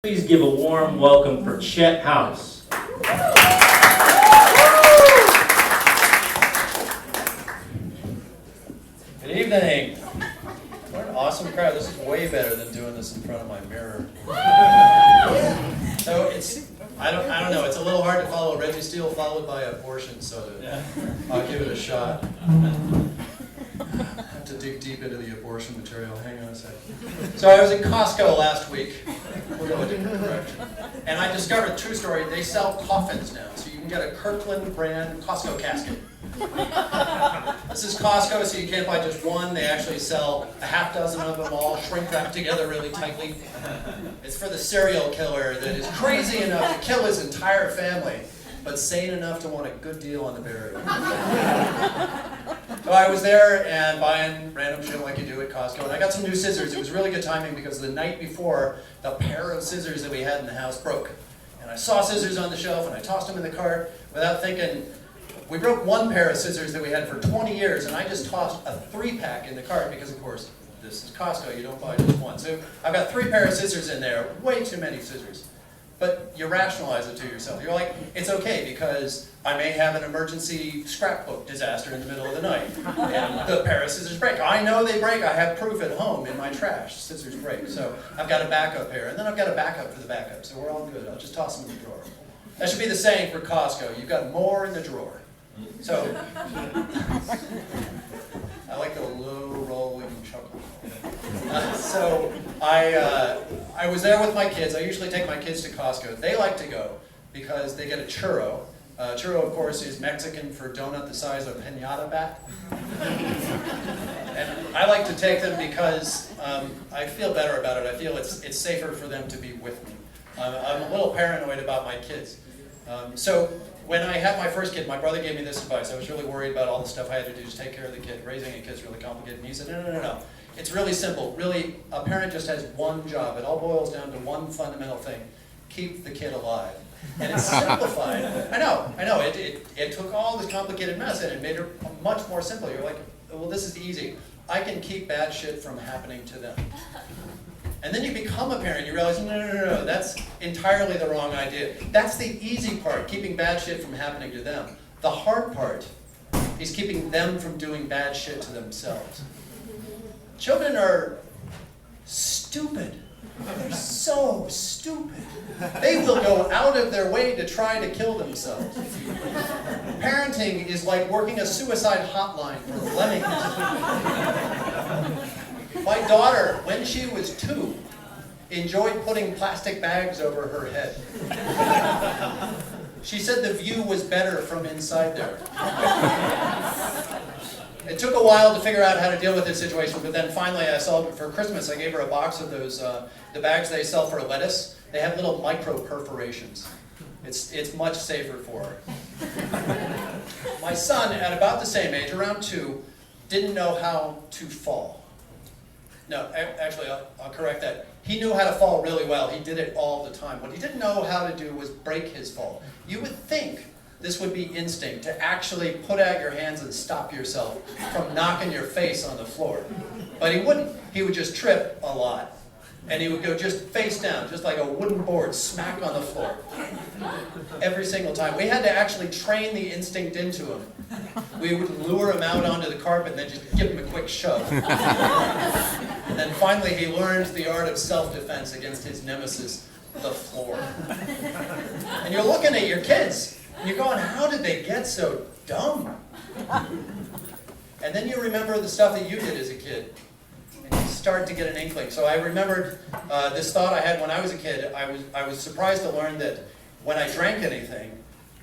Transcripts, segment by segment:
Please give a warm welcome for Chet House. Good evening. What an awesome crowd. This is way better than doing this in front of my mirror. So I don't know, it's a little hard to follow Reggie Steele followed by abortion, so I'll give it a shot. I have to dig deep into the abortion material. Hang on a second. So I was in Costco last week. We'll go a different direction. And I discovered, true story, they sell coffins now. So you can get a Kirkland brand Costco casket. This is Costco, so you can't buy just one. They actually sell a half dozen of them all, shrink wrapped together really tightly. It's for the serial killer that is crazy enough to kill his entire family, but sane enough to want a good deal on the burial. So I was there and buying random shit like you do at Costco, and I got some new scissors. It was really good timing because the night before, the pair of scissors that we had in the house broke. And I saw scissors on the shelf, and I tossed them in the cart without thinking. We broke one pair of scissors that we had for 20 years, and I just tossed a 3-pack in the cart because, of course, this is Costco. You don't buy just one. So I've got 3 pairs of scissors in there. Way too many scissors. But you rationalize it to yourself. You're like, it's okay because I may have an emergency scrapbook disaster in the middle of the night, and the pair of scissors break. I know they break. I have proof at home in my trash. Scissors break. So I've got a backup pair, and then I've got a backup for the backup. So we're all good. I'll just toss them in the drawer. That should be the saying for Costco. You've got more in the drawer. So, I like the low rolling chuckle. So I was there with my kids. I usually take my kids to Costco. They like to go because they get a churro. Churro, of course, is Mexican for donut the size of a piñata bat. And I like to take them because I feel better about it. I feel it's safer for them to be with me. I'm a little paranoid about my kids. So when I had my first kid, my brother gave me this advice. I was really worried about all the stuff I had to do to take care of the kid. Raising a kid's really complicated. And he said, no. It's really simple. Really, a parent just has one job. It all boils down to one fundamental thing. Keep the kid alive. And it's simplified. I know. It took all this complicated mess and it made it much more simple. You're like, well, this is easy. I can keep bad shit from happening to them. And then you become a parent, you realize, no, that's entirely the wrong idea. That's the easy part, keeping bad shit from happening to them. The hard part is keeping them from doing bad shit to themselves. Children are stupid. They're so stupid. They will go out of their way to try to kill themselves. Parenting is like working a suicide hotline for lemmings. My daughter, when she was 2, enjoyed putting plastic bags over her head. She said the view was better from inside there. It took a while to figure out how to deal with this situation, but then finally I saw, for Christmas, I gave her a box of those, the bags they sell for lettuce. They have little micro perforations. It's much safer for her. My son, at about the same age, around 2, didn't know how to fall. No, actually, I'll correct that. He knew how to fall really well. He did it all the time. What he didn't know how to do was break his fall. You would think this would be instinct, to actually put out your hands and stop yourself from knocking your face on the floor. But he wouldn't. He would just trip a lot. And he would go just face down, just like a wooden board, smack on the floor. Every single time. We had to actually train the instinct into him. We would lure him out onto the carpet and then just give him a quick shove. And then finally he learned the art of self-defense against his nemesis, the floor. And you're looking at your kids, and you're going, how did they get so dumb? And then you remember the stuff that you did as a kid. And you start to get an inkling. So I remembered this thought I had when I was a kid. I was surprised to learn that when I drank anything,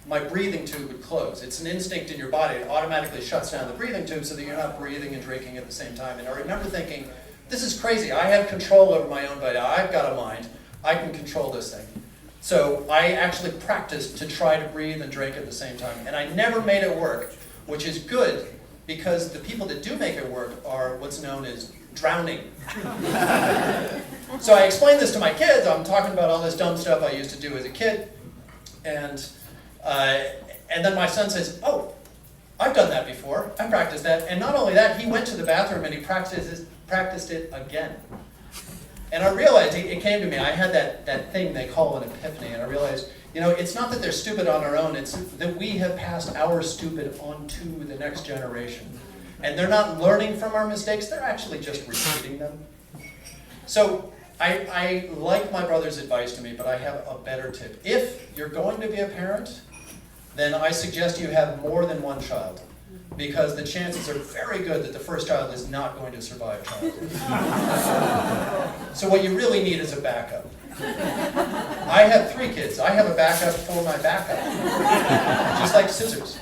my breathing tube would close. It's an instinct in your body. It automatically shuts down the breathing tube so that you're not breathing and drinking at the same time. And I remember thinking, this is crazy. I have control over my own body. I've got a mind. I can control this thing. So I actually practiced to try to breathe and drink at the same time. And I never made it work, which is good because the people that do make it work are what's known as drowning. So I explained this to my kids. I'm talking about all this dumb stuff I used to do as a kid. And then my son says, oh, I've done that before. I practiced that. And not only that, he went to the bathroom and he practiced it again. And I realized, it came to me, I had that thing they call an epiphany, and I realized, it's not that they're stupid on our own, it's that we have passed our stupid on to the next generation. And they're not learning from our mistakes, they're actually just repeating them. So I like my brother's advice to me, but I have a better tip. If you're going to be a parent, then I suggest you have more than one child, because the chances are very good that the first child is not going to survive childhood. So what you really need is a backup. I have 3 kids. I have a backup for my backup. Just like scissors.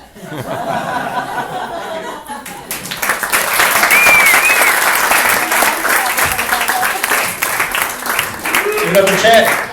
Give it up for Chad.